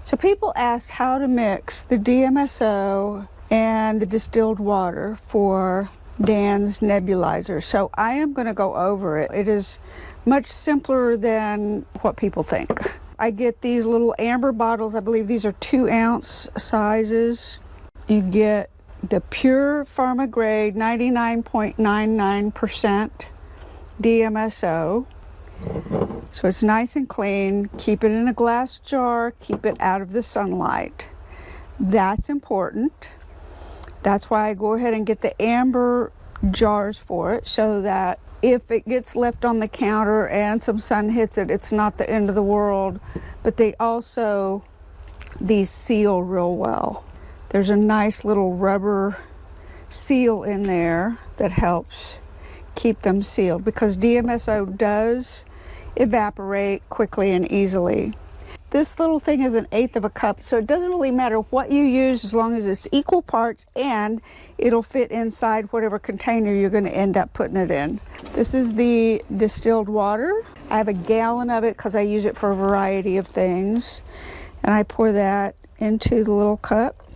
So people ask how to mix the DMSO and the distilled water for Dan's nebulizer. So I am going to go over it. It is much simpler than what people think. I get these little amber bottles. I believe these are 2-ounce sizes. You get the pure pharma grade 99.99% DMSO. So it's nice and clean. Keep it in a glass jar. Keep it out of the sunlight. That's important. That's why I go ahead and get the amber jars for it, so that if it gets left on the counter and some sun hits it, it's not the end of the world. But they also, these seal real well. There's a nice little rubber seal in there that helps keep them sealed, because DMSO does evaporate quickly and easily. This little thing is 1/8 of a cup, so it doesn't really matter what you use as long as it's equal parts and it'll fit inside whatever container you're going to end up putting it in. This is the distilled water. I have a gallon of it because I use it for a variety of things. And I pour that into the little cup.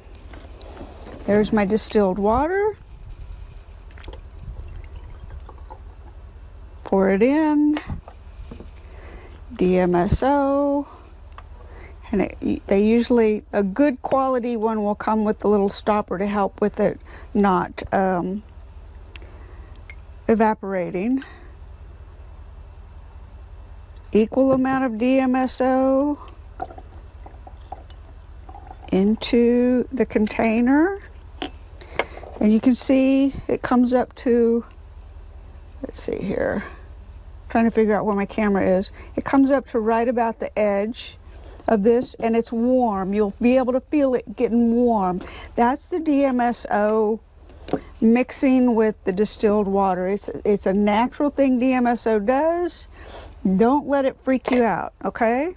There's my distilled water. Pour it in. DMSO. And they usually, a good quality one will come with the little stopper to help with it not evaporating. Equal amount of DMSO into the container. And you can see it comes up to, let's see here, trying to figure out where my camera is. It comes up to right about the edge of this, and it's warm. You'll be able to feel it getting warm. That's the DMSO mixing with the distilled water. It's a natural thing DMSO does. Don't let it freak you out, okay?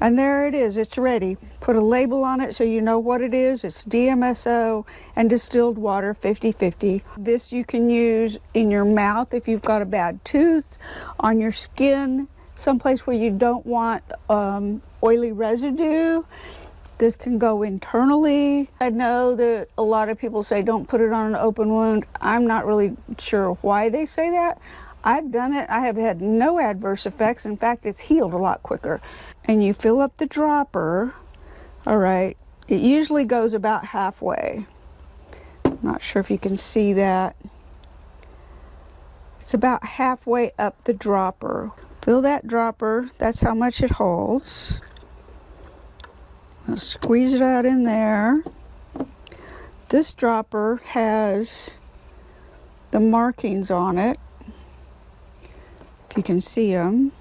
And there it is, it's ready. Put a label on it so you know what it is. It's DMSO and distilled water 50/50. This you can use in your mouth if you've got a bad tooth, on your skin, someplace where you don't want oily residue. This can go internally. I know that a lot of people say don't put it on an open wound. I'm not really sure why they say that. I've done it. I have had no adverse effects. In fact, it's healed a lot quicker. And you fill up the dropper. All right. It usually goes about halfway. I'm not sure if you can see that. It's about halfway up the dropper. Fill that dropper. That's how much it holds. I'll squeeze it out in there. This dropper has the markings on it, if you can see them.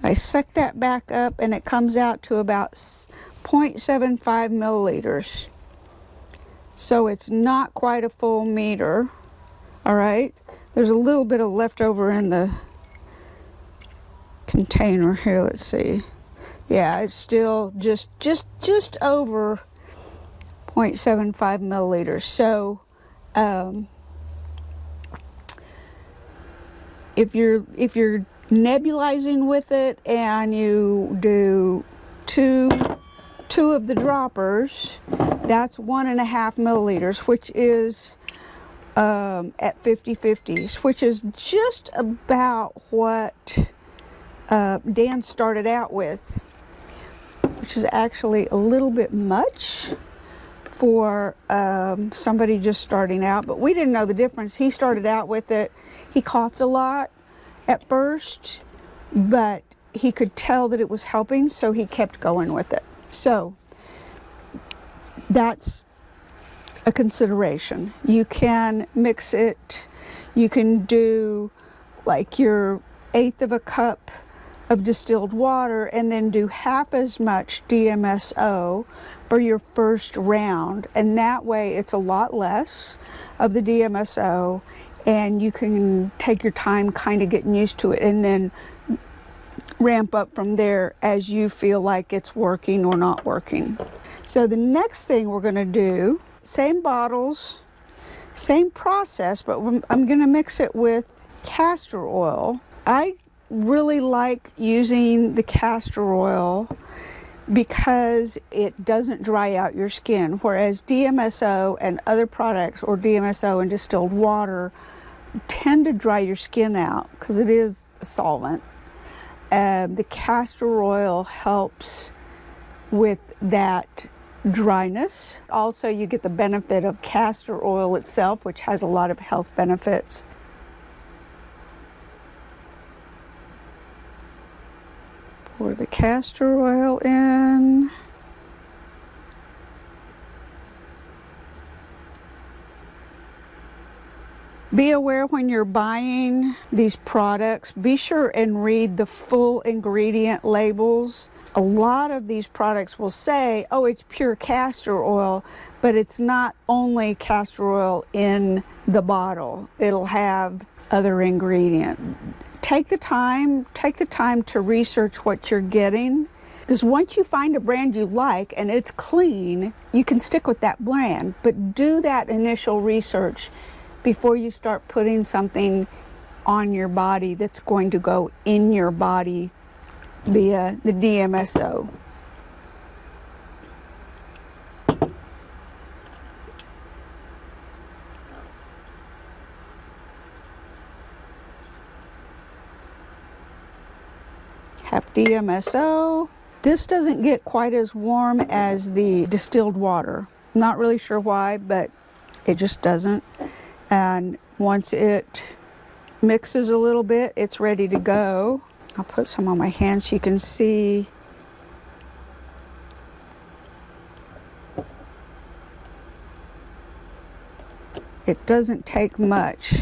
I suck that back up and it comes out to about 0.75 milliliters. So it's not quite a full meter, all right? There's a little bit of leftover in the container here, let's see. Yeah, it's still just over 0.75 milliliters. So if you're nebulizing with it and you do two of the droppers, that's 1.5 milliliters, which is at 50/50, which is just about what Dan started out with, which is actually a little bit much for somebody just starting out, but we didn't know the difference. He started out with it. He coughed a lot at first, but he could tell that it was helping, so he kept going with it. So that's a consideration. You can mix it. You can do like your 1/8 of a cup of distilled water and then do half as much DMSO for your first round, and that way it's a lot less of the DMSO and you can take your time kind of getting used to it and then ramp up from there as you feel like it's working or not working. So the next thing we're going to do, same bottles, same process, but I'm going to mix it with castor oil. I really like using the castor oil because it doesn't dry out your skin, whereas DMSO and other products, or DMSO and distilled water, tend to dry your skin out because it is a solvent. The castor oil helps with that dryness. Also, you get the benefit of castor oil itself, which has a lot of health benefits. Pour the castor oil in. Be aware when you're buying these products, be sure and read the full ingredient labels. A lot of these products will say, oh, it's pure castor oil, but it's not only castor oil in the bottle. It'll have other ingredients. Take the time to research what you're getting, because once you find a brand you like and it's clean, you can stick with that brand, but do that initial research before you start putting something on your body that's going to go in your body via the DMSO. Half DMSO. This doesn't get quite as warm as the distilled water. Not really sure why, but it just doesn't. And once it mixes a little bit, it's ready to go. I'll put some on my hands so you can see. It doesn't take much.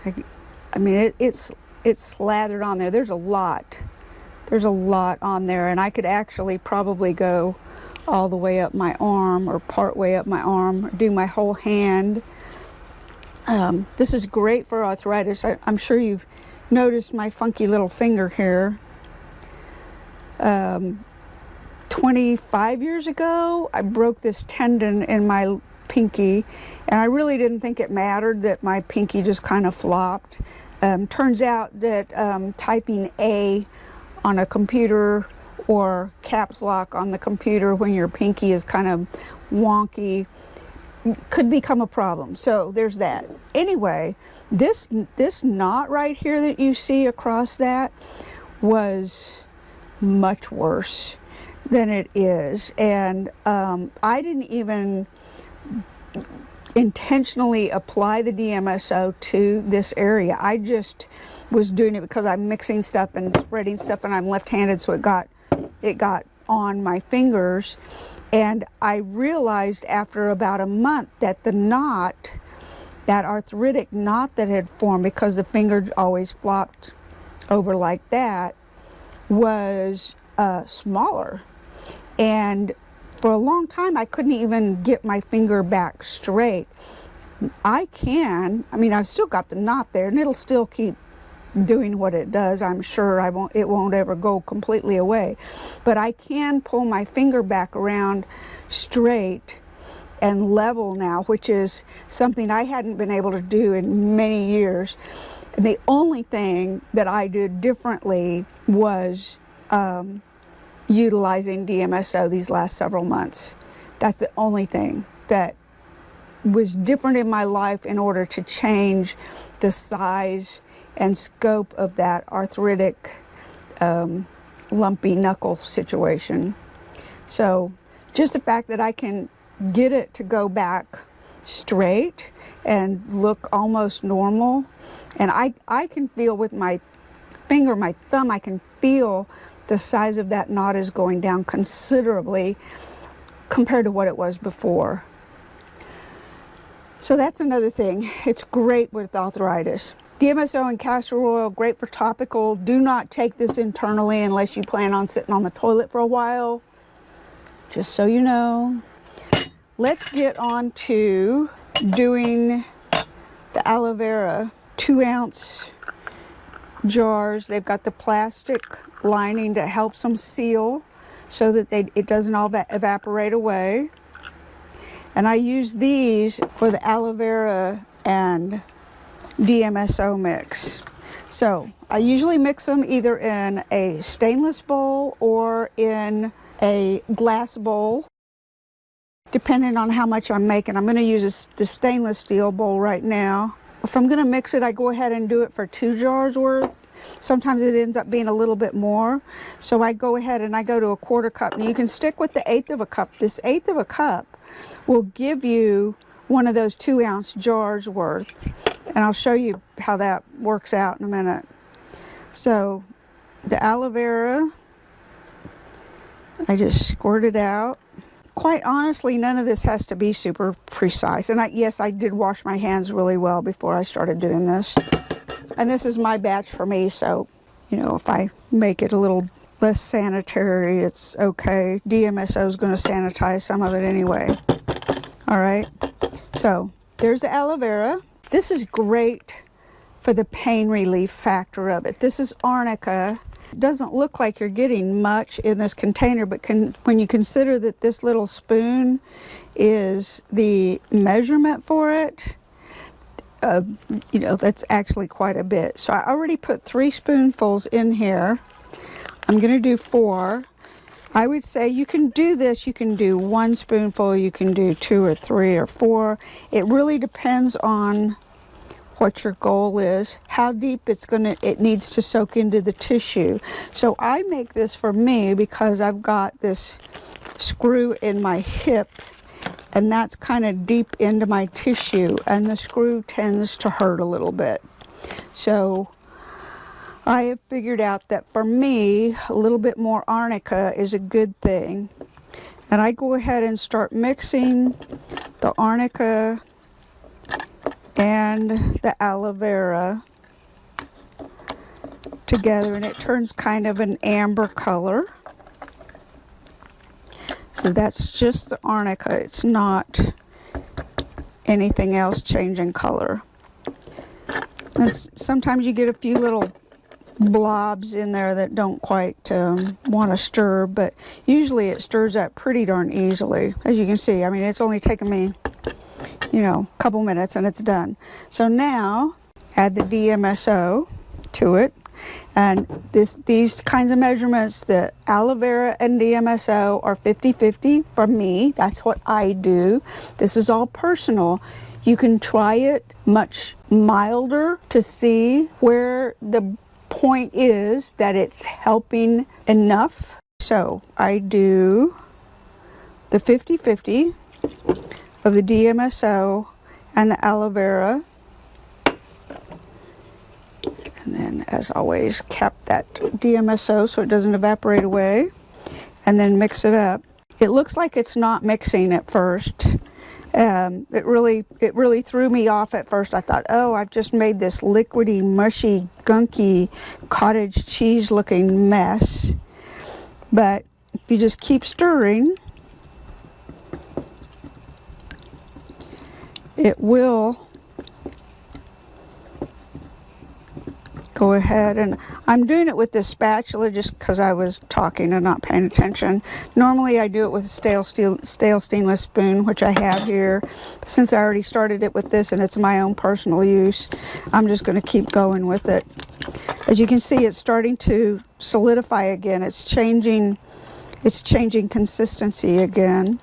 I mean, it's slathered on there. There's a lot on there, and I could actually probably go all the way up my arm or part way up my arm, or do my whole hand. This is great for arthritis. I'm sure you've noticed my funky little finger here. 25 years ago, I broke this tendon in my pinky, and I really didn't think it mattered that my pinky just kind of flopped. Turns out that typing A on a computer or caps lock on the computer when your pinky is kind of wonky could become a problem. So there's that. Anyway, this knot right here that you see across that was much worse than it is. And I didn't even intentionally apply the DMSO to this area. I just was doing it because I'm mixing stuff and spreading stuff, and I'm left-handed, so it got on my fingers. And I realized after about a month that the knot, that arthritic knot that had formed because the finger always flopped over like that, was smaller. And for a long time, I couldn't even get my finger back straight. I've still got the knot there, and it'll still keep doing what it does. I'm sure it won't ever go completely away. But I can pull my finger back around straight and level now, which is something I hadn't been able to do in many years. And the only thing that I did differently was utilizing DMSO these last several months. That's the only thing that was different in my life in order to change the size and scope of that arthritic lumpy knuckle situation. So just the fact that I can get it to go back straight and look almost normal, and I can feel with my finger, my thumb, I can feel the size of that knot is going down considerably compared to what it was before. So that's another thing. It's great with arthritis. DMSO and castor oil, great for topical. Do not take this internally unless you plan on sitting on the toilet for a while, just so you know. Let's get on to doing the aloe vera. 2-ounce jars. They've got the plastic lining that helps them seal so that it doesn't all evaporate away. And I use these for the aloe vera and DMSO mix. So I usually mix them either in a stainless bowl or in a glass bowl, depending on how much I'm making. I'm going to use the stainless steel bowl right now. If I'm going to mix it, I go ahead and do it for 2 jars worth. Sometimes it ends up being a little bit more. So I go ahead and I go to a 1/4 cup. Now you can stick with the 1/8 of a cup. This 1/8 of a cup will give you one of those 2-ounce jars worth. And I'll show you how that works out in a minute. So the aloe vera, I just squirt it out. Quite honestly, none of this has to be super precise. And yes, I did wash my hands really well before I started doing this. And this is my batch for me, so, you know, if I make it a little less sanitary, it's okay. DMSO is going to sanitize some of it anyway. All right, so there's the aloe vera. This is great for the pain relief factor of it. This is arnica. It doesn't look like you're getting much in this container, but when you consider that this little spoon is the measurement for it, you know, that's actually quite a bit. So I already put 3 spoonfuls in here. I'm going to do 4. I would say you can do this. You can do 1 spoonful. You can do 2 or 3 or 4. It really depends on what your goal is, how deep it needs to soak into the tissue. So I make this for me because I've got this screw in my hip, and that's kind of deep into my tissue, and the screw tends to hurt a little bit. So I have figured out that for me, a little bit more arnica is a good thing. And I go ahead and start mixing the arnica and the aloe vera together, and it turns kind of an amber color. So that's just the arnica. It's not anything else changing color. Sometimes you get a few little blobs in there that don't quite want to stir, but usually it stirs up pretty darn easily. As you can see, I mean, it's only taken me, you know, a couple minutes and it's done. So now add the DMSO to it, and these kinds of measurements, the aloe vera and DMSO, are 50-50 for me. That's what I do. This is all personal. You can try it much milder to see where the point is that it's helping enough. So I do the 50-50 of the DMSO and the aloe vera, and then, as always, cap that DMSO so it doesn't evaporate away, and then mix it up. It looks like it's not mixing at first. It really threw me off at first. I thought, oh, I've just made this liquidy, mushy, gunky, cottage cheese looking mess. But if you just keep stirring, it will go ahead. And I'm doing it with this spatula just because I was talking and not paying attention. Normally I do it with a stale stainless spoon, which I have here. But since I already started it with this and it's my own personal use, I'm just going to keep going with it. As you can see, it's starting to solidify again. It's changing consistency again.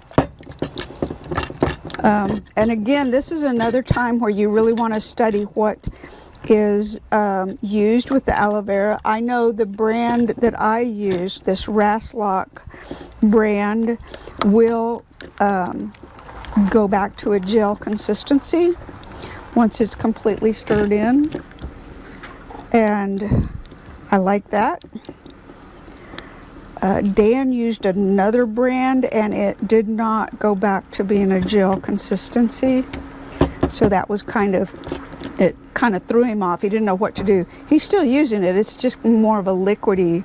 And again, this is another time where you really want to study what is used with the aloe vera. I know the brand that I use, this Raslock brand, will go back to a gel consistency once it's completely stirred in, and I like that. Dan used another brand and it did not go back to being a gel consistency, so that was it kind of threw him off. He didn't know what to do. He's still using it, it's just more of a liquidy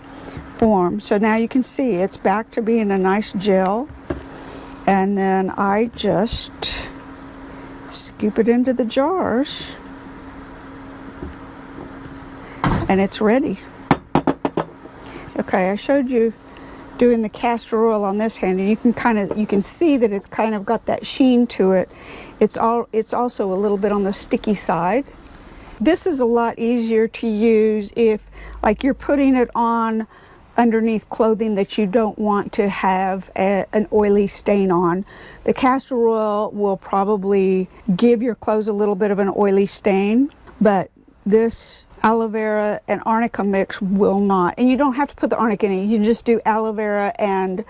form. So now you can see it's back to being a nice gel, and then I just scoop it into the jars and it's ready. Okay, I showed you doing the castor oil on this hand, and you can see that it's kind of got that sheen to it. It's also a little bit on the sticky side. This is a lot easier to use if, like, you're putting it on underneath clothing that you don't want to have an oily stain on. The castor oil will probably give your clothes a little bit of an oily stain, but this aloe vera and arnica mix will not. And you don't have to put the arnica in it. You can just do aloe vera and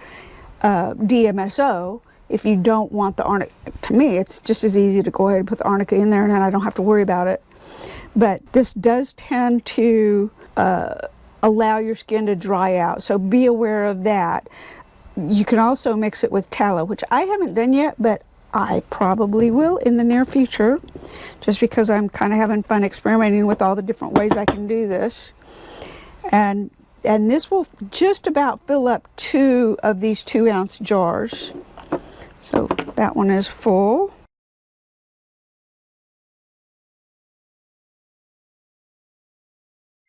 DMSO if you don't want the arnica. To me, it's just as easy to go ahead and put the arnica in there, and then I don't have to worry about it. But this does tend to allow your skin to dry out, so be aware of that. You can also mix it with tallow, which I haven't done yet, but I probably will in the near future, just because I'm kind of having fun experimenting with all the different ways I can do this. And this will just about fill up 2 of these 2-ounce jars. So that one is full.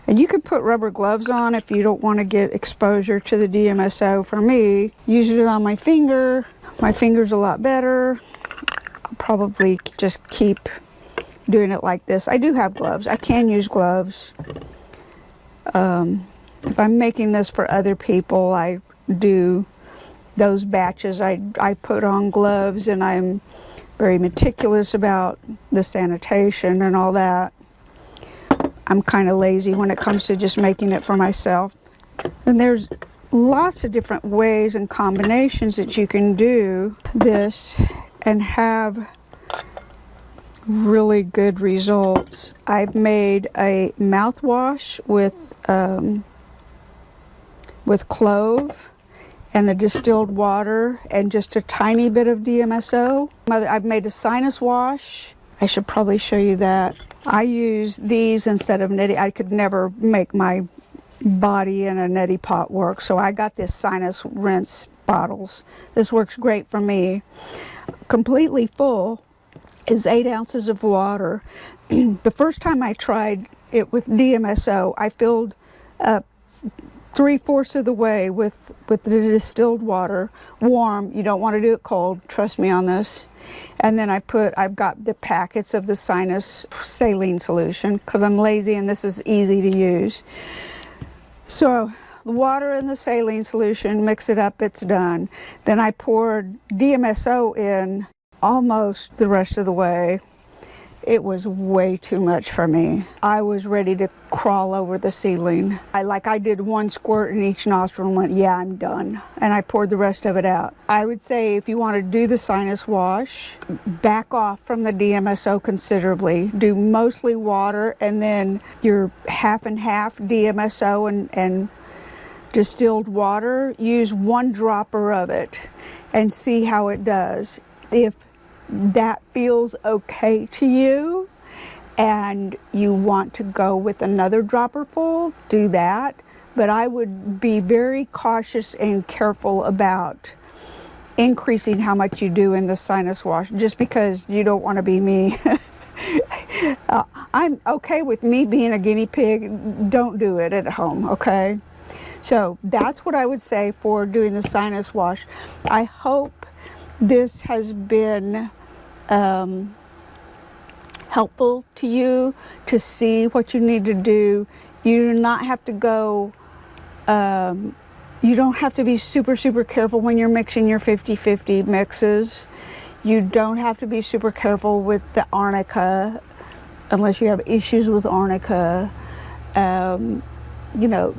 And you can put rubber gloves on if you don't want to get exposure to the DMSO. For me, using it on my finger, my finger's a lot better. I'll probably just keep doing it like this. I do have gloves. I can use gloves. If I'm making this for other people, I do those batches. I put on gloves, and I'm very meticulous about the sanitation and all that. I'm kind of lazy when it comes to just making it for myself. And there's lots of different ways and combinations that you can do this and have really good results. I've made a mouthwash with clove and the distilled water and just a tiny bit of DMSO. I've made a sinus wash. I should probably show you that. I use these instead of neti. I could never make my body in a neti pot work, so I got this sinus rinse bottles. This works great for me. Completely full is 8 ounces of water. The first time I tried it with DMSO, I filled up 3/4 of the way with the distilled water, warm. You don't want to do it cold, trust me on this. And then I've got the packets of the Sinus saline solution because I'm lazy and this is easy to use. So the water and the saline solution, mix it up, it's done. Then I poured DMSO in almost the rest of the way. It was way too much for me. I was ready to crawl over the ceiling. I did 1 squirt in each nostril and went, yeah, I'm done. And I poured the rest of it out. I would say if you want to do the sinus wash, back off from the DMSO considerably. Do mostly water and then your half and half DMSO and distilled water. Use 1 dropper of it and see how it does. If that feels okay to you and you want to go with another dropper full, do that. But I would be very cautious and careful about increasing how much you do in the sinus wash, just because you don't want to be me. I'm okay with me being a guinea pig. Don't do it at home, okay? So that's what I would say for doing the sinus wash. I hope this has been helpful to you to see what you need to do. You do not have to go, you don't have to be super careful when you're mixing your 50-50 mixes. You don't have to be super careful with the arnica unless you have issues with arnica. You know,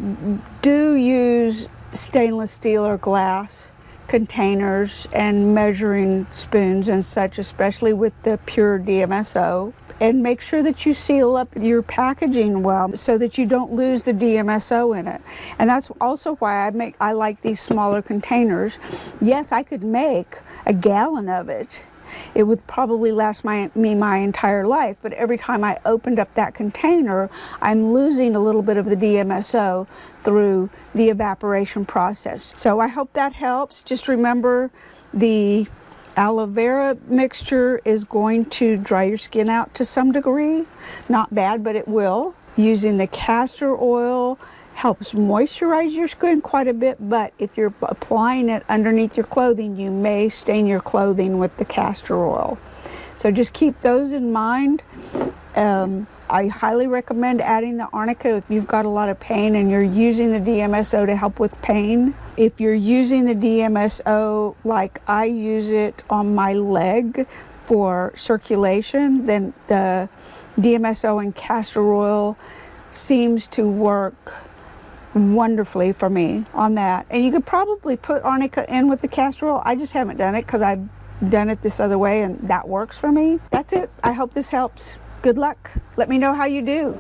do use stainless steel or glass containers and measuring spoons and such, especially with the pure DMSO. And make sure that you seal up your packaging well so that you don't lose the DMSO in it. And that's also why I like these smaller containers. Yes, I could make a gallon of it. It would probably last me my entire life, but every time I opened up that container, I'm losing a little bit of the DMSO through the evaporation process. So I hope that helps. Just remember, the aloe vera mixture is going to dry your skin out to some degree. Not bad, but it will. Using the castor oil helps moisturize your skin quite a bit, but if you're applying it underneath your clothing, you may stain your clothing with the castor oil. So just keep those in mind. I highly recommend adding the arnica if you've got a lot of pain and you're using the DMSO to help with pain. If you're using the DMSO like I use it on my leg for circulation, then the DMSO and castor oil seems to work wonderfully for me on that. And you could probably put arnica in with the castor oil. I just haven't done it because I've done it this other way and that works for me. That's it. I hope this helps. Good luck. Let me know how you do.